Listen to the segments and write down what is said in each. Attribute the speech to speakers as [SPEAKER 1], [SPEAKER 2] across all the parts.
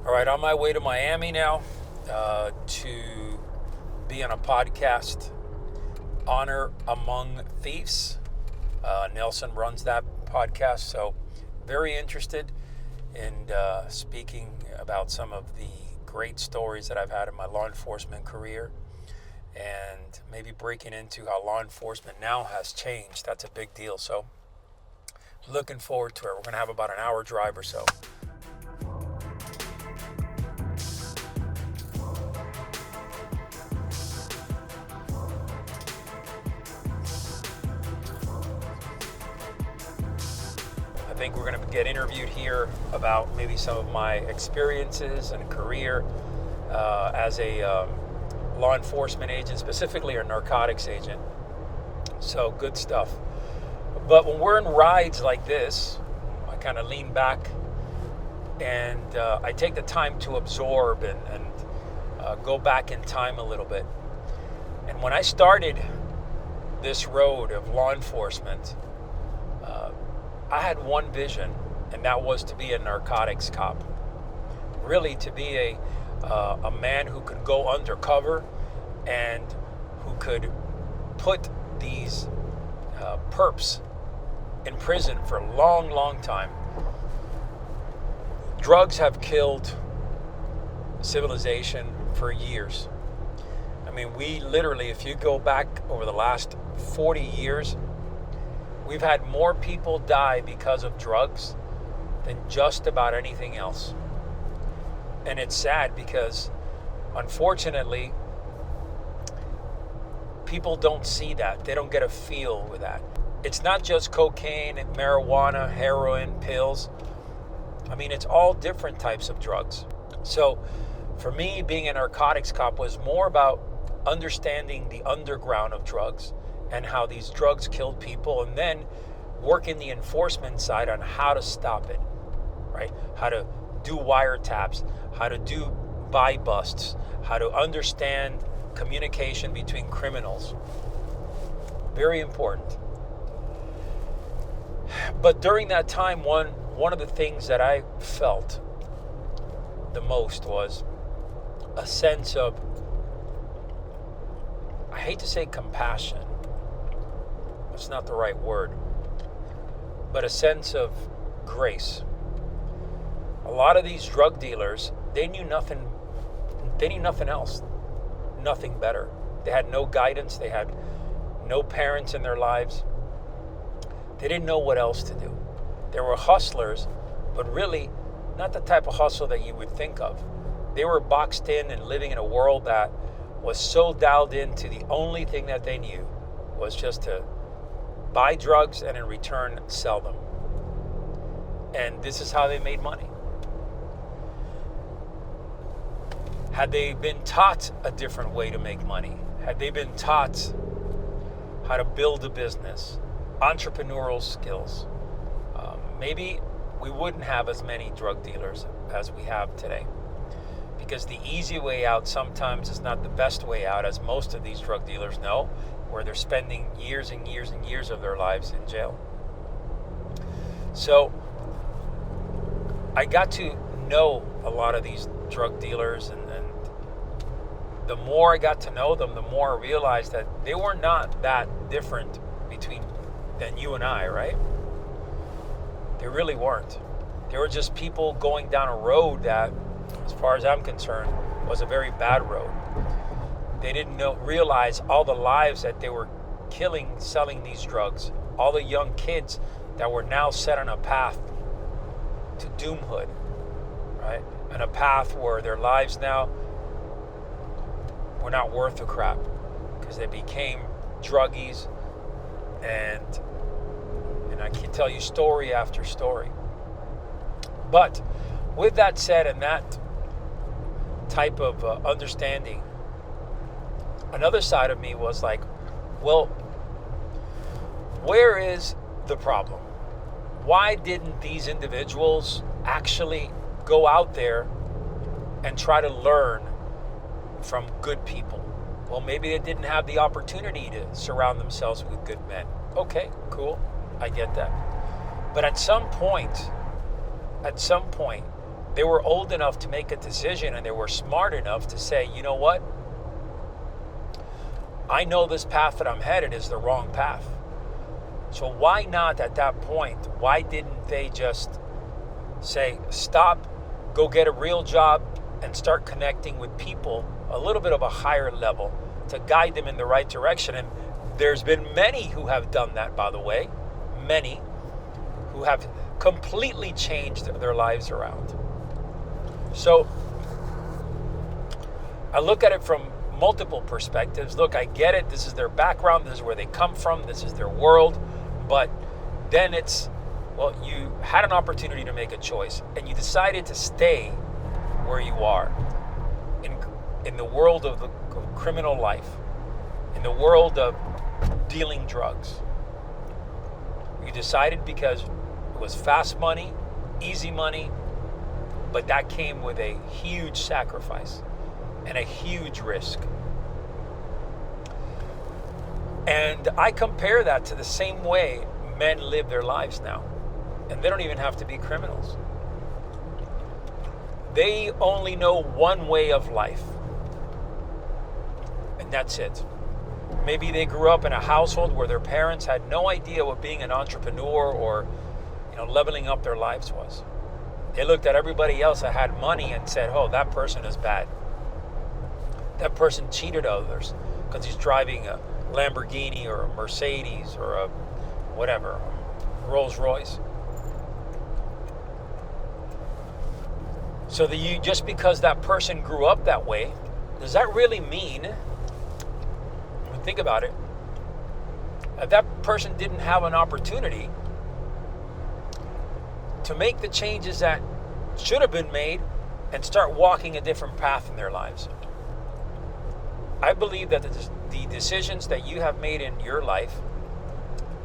[SPEAKER 1] All right, on my way to Miami now to be on a podcast, Honor Among Thieves. Nelson runs that podcast, so very interested in speaking about some of the great stories that I've had in my law enforcement career and maybe breaking into how law enforcement now has changed. That's a big deal, so looking forward to it. We're going to have about an hour drive or so. I think we're going to get interviewed here about maybe some of my experiences and career as a law enforcement agent, specifically a narcotics agent. So good stuff. But when we're in rides like this, I kind of lean back and I take the time to absorb and go back in time a little bit. And when I started this road of law enforcement, I had one vision, and that was to be a narcotics cop. Really, to be a man who could go undercover and who could put these perps in prison for a long, long time. Drugs have killed civilization for years. I mean, we literally, if you go back over the last 40 years, we've had more people die because of drugs than just about anything else. And it's sad because, unfortunately, people don't see that. They don't get a feel with that. It's not just cocaine, marijuana, heroin, pills. I mean, it's all different types of drugs. So for me, being a narcotics cop was more about understanding the underground of drugs and how these drugs killed people, and then working the enforcement side on how to stop it, right? How to do wiretaps, how to do buy busts, how to understand communication between criminals. Very important. But during that time, one of the things that I felt the most was a sense of, I hate to say compassion, it's not the right word, but a sense of grace. A lot of these drug dealers, they knew nothing else, nothing better. They had no guidance, they had no parents in their lives. They didn't know what else to do. They were hustlers, but really not the type of hustle that you would think of. They were boxed in and living in a world that was so dialed into the only thing that they knew was just to buy drugs and in return sell them. And this is how they made money. Had they been taught a different way to make money, had they been taught how to build a business, entrepreneurial skills, maybe we wouldn't have as many drug dealers as we have today. Because the easy way out sometimes is not the best way out, as most of these drug dealers know, where they're spending years and years and years of their lives in jail. So I got to know a lot of these drug dealers, and the more I got to know them, the more I realized that they were not that different than you and I, right? They really weren't. They were just people going down a road that, as far as I'm concerned, was a very bad road. They didn't realize all the lives that they were killing selling these drugs, all the young kids that were now set on a path to doomhood, right? And a path where their lives now were not worth a crap because they became druggies, and I can tell you story after story. But with that said, and that type of understanding, another side of me was like, well, where is the problem? Why didn't these individuals actually go out there and try to learn from good people? Well, maybe they didn't have the opportunity to surround themselves with good men. Okay, cool. I get that. But at some point, they were old enough to make a decision, and they were smart enough to say, you know what? I know this path that I'm headed is the wrong path. So why not at that point, why didn't they just say, stop, go get a real job, and start connecting with people a little bit of a higher level to guide them in the right direction? And there's been many who have done that, by the way, many who have completely changed their lives around. So I look at it from multiple perspectives. Look, I get it. This is their background. This is where they come from. This is their world. But then it's, well, you had an opportunity to make a choice, and you decided to stay where you are in the world of the criminal life, in the world of dealing drugs. You decided because it was fast money, easy money, but that came with a huge sacrifice and a huge risk. And I compare that to the same way men live their lives now. And they don't even have to be criminals. They only know one way of life. And that's it. Maybe they grew up in a household where their parents had no idea what being an entrepreneur or, leveling up their lives was. They looked at everybody else that had money and said, oh, that person is bad. That person cheated others because he's driving a Lamborghini or a Mercedes or a whatever, Rolls Royce. So just because that person grew up that way, does that really mean, think about it, if that person didn't have an opportunity to make the changes that should have been made and start walking a different path in their lives? I believe that the decisions that you have made in your life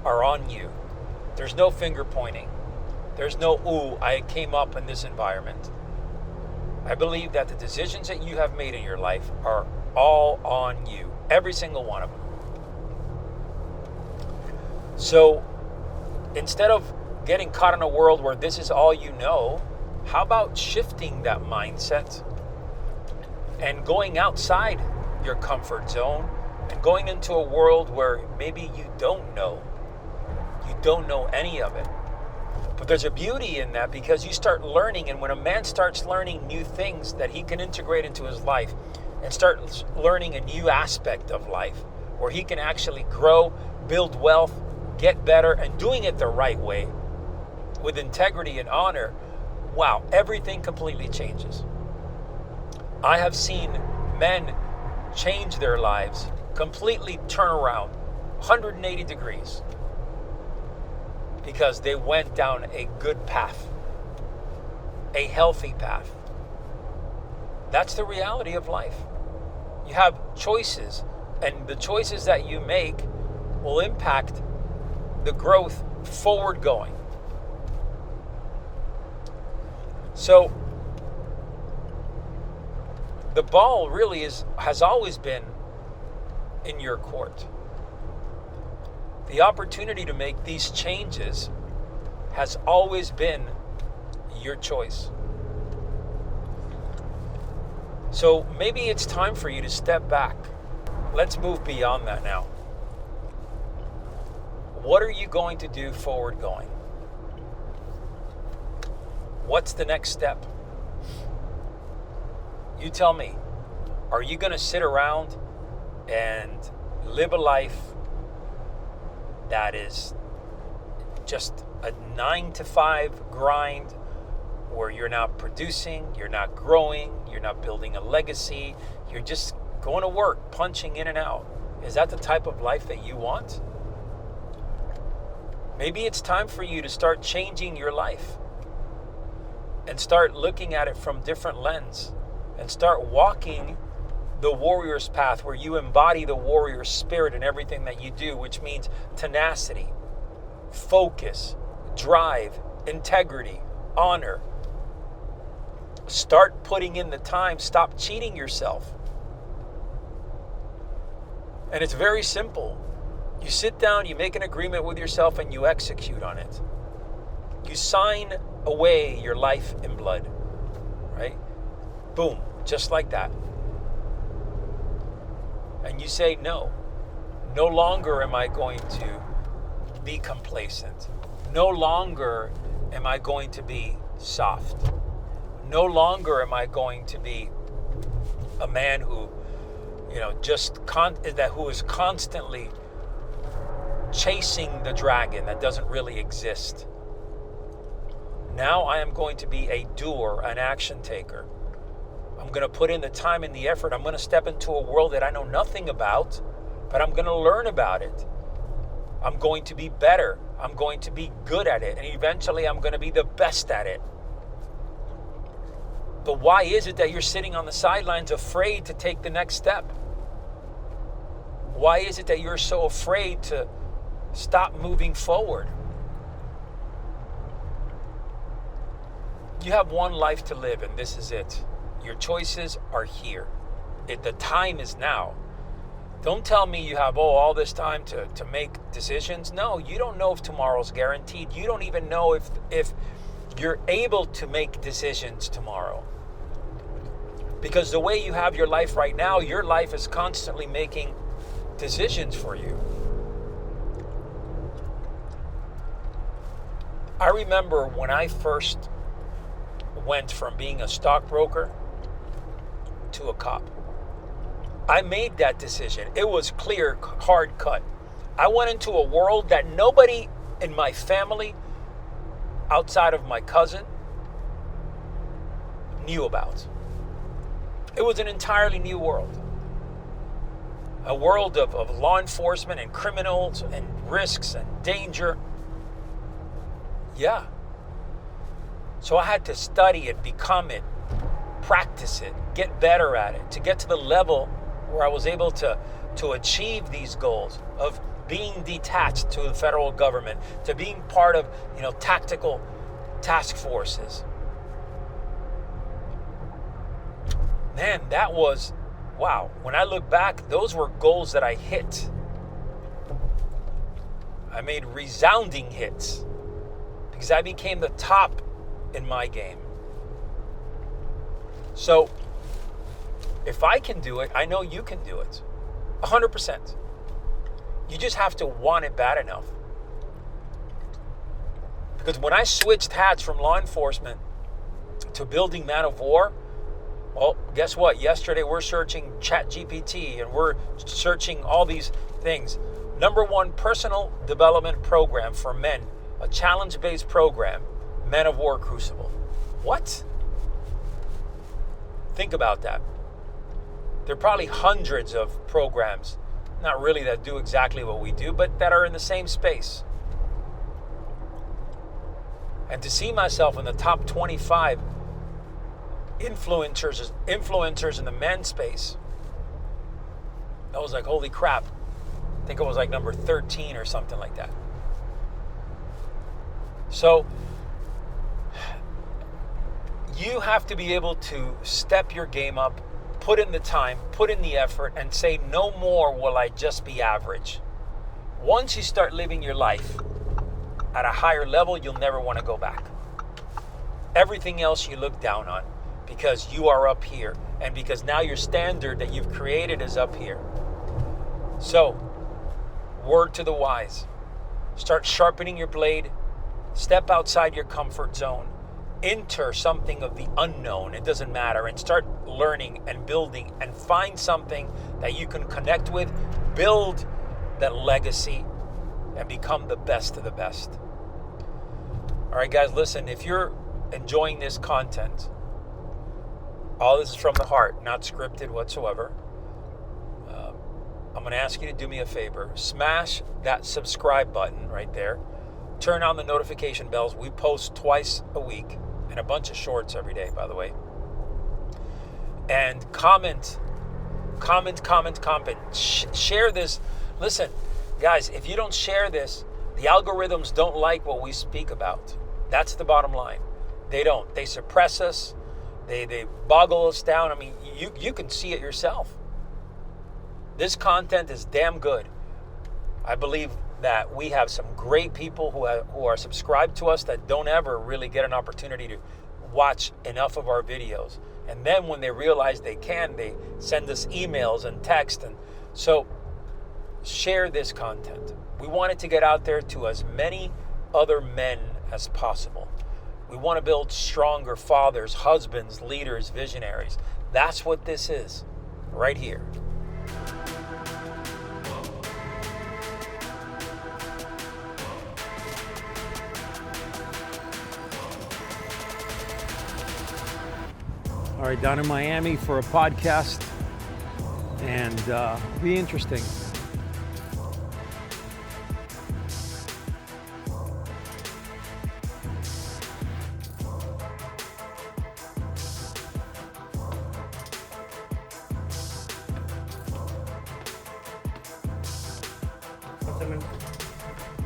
[SPEAKER 1] are on you. There's no finger pointing. There's no, ooh, I came up in this environment. I believe that the decisions that you have made in your life are all on you. Every single one of them. So instead of getting caught in a world where this is all you know, how about shifting that mindset and going outside your comfort zone and going into a world where maybe you don't know any of it. But there's a beauty in that because you start learning, and when a man starts learning new things that he can integrate into his life and start learning a new aspect of life where he can actually grow, build wealth, get better, and doing it the right way with integrity and honor, wow, everything completely changes. I have seen men change their lives, completely turn around 180 degrees because they went down a good path, a healthy path. That's the reality of life. You have choices, and the choices that you make will impact the growth forward going. So the ball really has always been in your court. The opportunity to make these changes has always been your choice. So maybe it's time for you to step back. Let's move beyond that now. What are you going to do forward going? What's the next step? You tell me. Are you going to sit around and live a life that is just a 9-to-5 grind where you're not producing, you're not growing, you're not building a legacy, you're just going to work, punching in and out? Is that the type of life that you want? Maybe it's time for you to start changing your life and start looking at it from different lens and start walking the warrior's path where you embody the warrior spirit in everything that you do, which means tenacity, focus, drive, integrity, honor. Start putting in the time. Stop cheating yourself. And it's very simple. You sit down, you make an agreement with yourself, and you execute on it. You sign away your life in blood. Boom, just like that. And you say, no, no longer am I going to be complacent. No longer am I going to be soft. No longer am I going to be a man who, who is constantly chasing the dragon that doesn't really exist. Now I am going to be a doer, an action taker. I'm going to put in the time and the effort. I'm going to step into a world that I know nothing about, but I'm going to learn about it. I'm going to be better. I'm going to be good at it. And eventually I'm going to be the best at it. But why is it that you're sitting on the sidelines afraid to take the next step? Why is it that you're so afraid to stop moving forward? You have one life to live, and this is it. Your choices are here. The time is now. Don't tell me you have all this time to make decisions. No, you don't know if tomorrow's guaranteed. You don't even know if you're able to make decisions tomorrow. Because the way you have your life right now, your life is constantly making decisions for you. I remember when I first went from being a stockbroker to a cop. I made that decision. It was clear, hard cut. I went into a world that nobody in my family, outside of my cousin, knew about. It was an entirely new world. A world of law enforcement and criminals and risks and danger. Yeah. So I had to study it, become it, practice it, get better at it, to get to the level where I was able to achieve these goals of being detached to the federal government, to being part of, tactical task forces. Man, that was, wow. When I look back, those were goals that I hit. I made resounding hits because I became the top in my game. So, if I can do it, I know you can do it. 100%. You just have to want it bad enough. Because when I switched hats from law enforcement to building man of war, well, guess what? Yesterday we're searching ChatGPT and we're searching all these things. Number one personal development program for men, a challenge-based program, Men of War Crucible. What? Think about that. There are probably hundreds of programs, not really that do exactly what we do, but that are in the same space. And to see myself in the top 25 influencers in the men's space, I was like, holy crap. I think it was like number 13 or something like that. So you have to be able to step your game up, put in the time, put in the effort, and say, no more will I just be average. Once you start living your life at a higher level, you'll never want to go back. Everything else you look down on because you are up here and because now your standard that you've created is up here. So, word to the wise. Start sharpening your blade. Step outside your comfort zone. Enter something of the unknown. It doesn't matter. And start learning and building and find something that you can connect with. Build that legacy and become the best of the best. All right, guys, listen. If you're enjoying this content, all this is from the heart, not scripted whatsoever. I'm going to ask you to do me a favor. Smash that subscribe button right there. Turn on the notification bells. We post twice a week and a bunch of shorts every day, by the way. And comment. Share this. Listen, guys, if you don't share this, the algorithms don't like what we speak about. That's the bottom line. They don't. They suppress us. They boggle us down. I mean, you can see it yourself. This content is damn good. I believe that we have some great people who are subscribed to us that don't ever really get an opportunity to watch enough of our videos And then when they realize they can, they send us emails and text. And so share this content. We want it to get out there to as many other men as possible. We want to build stronger fathers, husbands, leaders, visionaries. That's what this is, right here. All right, down in Miami for a podcast, and be interesting.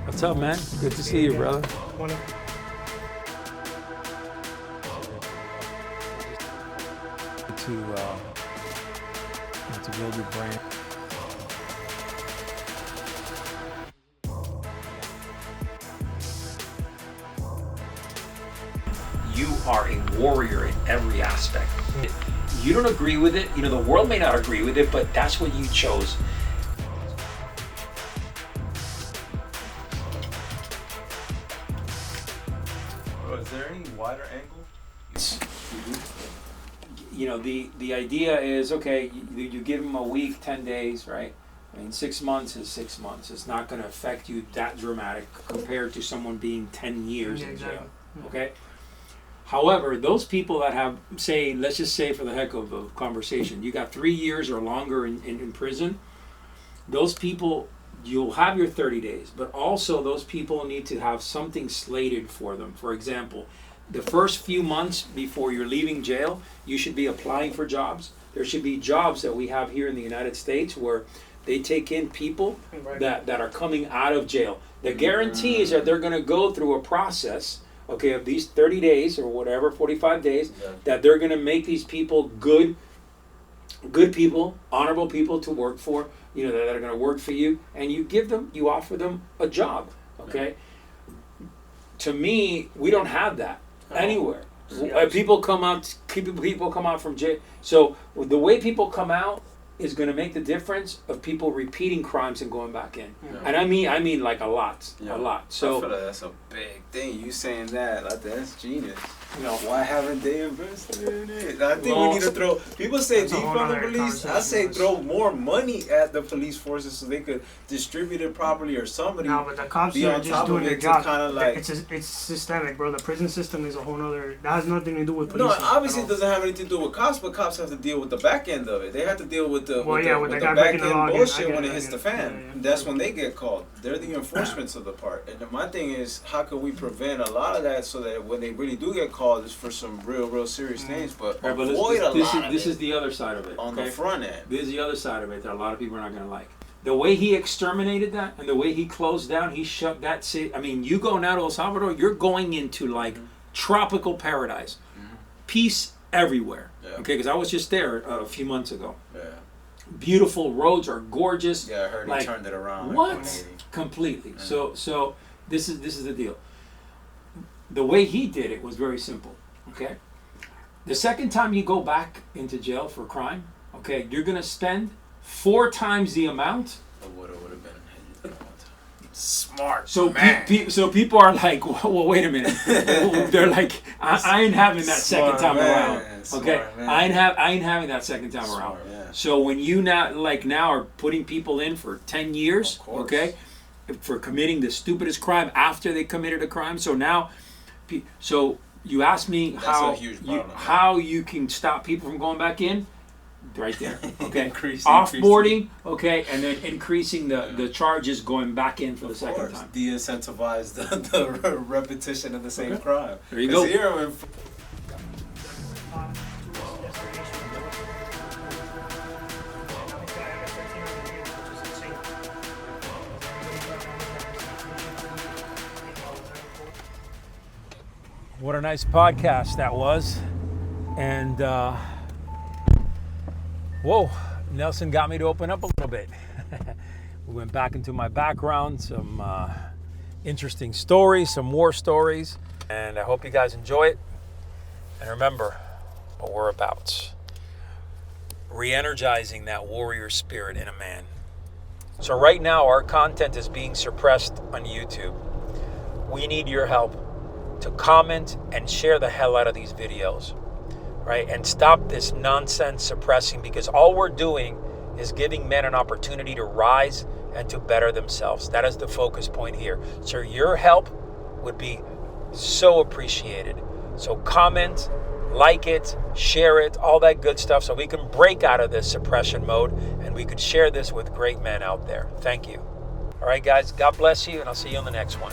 [SPEAKER 1] What's up, man? Good to see you, brother.
[SPEAKER 2] Morning.
[SPEAKER 1] To build your brand. You are a warrior in every aspect. You don't agree with it. You know, the world may not agree with it, but that's what you chose.
[SPEAKER 3] Bro, is there any wider angle?
[SPEAKER 1] You know, the idea is, okay, you give them a week, 10 days, right? I mean, 6 months is 6 months. It's not going to affect you that dramatic compared to someone being 10 years in jail, okay? However, those people that have, say, let's just say for the heck of a conversation, you got 3 years or longer in prison, those people, you'll have your 30 days, but also those people need to have something slated for them. For example, the first few months before you're leaving jail, you should be applying for jobs. There should be jobs that we have here in the United States where they take in people that are coming out of jail. The guarantee is that they're going to go through a process, okay, of these 30 days or whatever, 45 days, that they're going to make these people good people, honorable people to work for, you know, that are going to work for you, and you offer them a job, okay? To me, we don't have that anywhere. People come out from jail. So the way people come out is going to make the difference of people repeating crimes and going back in. And I mean like a lot. So
[SPEAKER 3] I feel like that's a big thing. You saying that, like, that's genius.
[SPEAKER 1] You know,
[SPEAKER 3] why haven't they invested in it? I think we need to throw. People say defund the police. I say throw more money at the police forces so they could distribute it properly, or somebody.
[SPEAKER 2] No, but the cops
[SPEAKER 3] be
[SPEAKER 2] are
[SPEAKER 3] on
[SPEAKER 2] just
[SPEAKER 3] top
[SPEAKER 2] doing
[SPEAKER 3] of
[SPEAKER 2] their
[SPEAKER 3] it
[SPEAKER 2] job.
[SPEAKER 3] to kind of like.
[SPEAKER 2] It's systemic, bro. The prison system is a whole nother. That has nothing to do with
[SPEAKER 3] No,
[SPEAKER 2] police.
[SPEAKER 3] obviously it doesn't have anything to do with cops, but cops have to deal with the back end of it. They have to deal with the
[SPEAKER 2] the
[SPEAKER 3] back end bullshit when it
[SPEAKER 2] it
[SPEAKER 3] hits the fan. That's when they get called. They're the enforcements of the part. And my thing is, how can we prevent a lot of that so that when they really do get called, it's for some real serious things, but avoid a lot of
[SPEAKER 1] this is the other side of it.
[SPEAKER 3] On the front end.
[SPEAKER 1] This is the other side of it that a lot of people are not going to like. The way he exterminated that and the way he closed down, he shut that city. I mean, you go now to El Salvador, you're going into like tropical paradise. Peace everywhere. Okay, because I was just there a few months ago. Beautiful roads are gorgeous.
[SPEAKER 3] Yeah, I heard he turned it around.
[SPEAKER 1] What? Completely. So this is the deal. The way he did it was very simple. Okay? The second time you go back into jail for crime, okay, you're going to spend 4 times the amount.
[SPEAKER 3] Would have been smart.
[SPEAKER 1] So so people are like, well, wait a minute. They're like, I ain't having that second time around. Okay? I ain't having that second time around. So when you now are putting people in for 10 years, okay, for committing the stupidest crime after they committed a crime. So now, so you ask me how you can stop people from going back in, right there, okay? Offboarding, okay, and then increasing the charges going back in for the second time.
[SPEAKER 3] De-incentivize the repetition of the same crime.
[SPEAKER 1] There you go.
[SPEAKER 3] Here,
[SPEAKER 1] What a nice podcast that was. And, whoa, Nelson got me to open up a little bit. We went back into my background, some interesting stories, some war stories. And I hope you guys enjoy it. And remember, what we're about. Re-energizing that warrior spirit in a man. So right now our content is being suppressed on YouTube. We need your help to comment and share the hell out of these videos, right? And stop this nonsense suppressing, because all we're doing is giving men an opportunity to rise and to better themselves. That is the focus point here. So your help would be so appreciated. So comment, like it, share it, all that good stuff, so we can break out of this suppression mode and we could share this with great men out there. Thank you. All right, guys, God bless you, and I'll see you on the next one.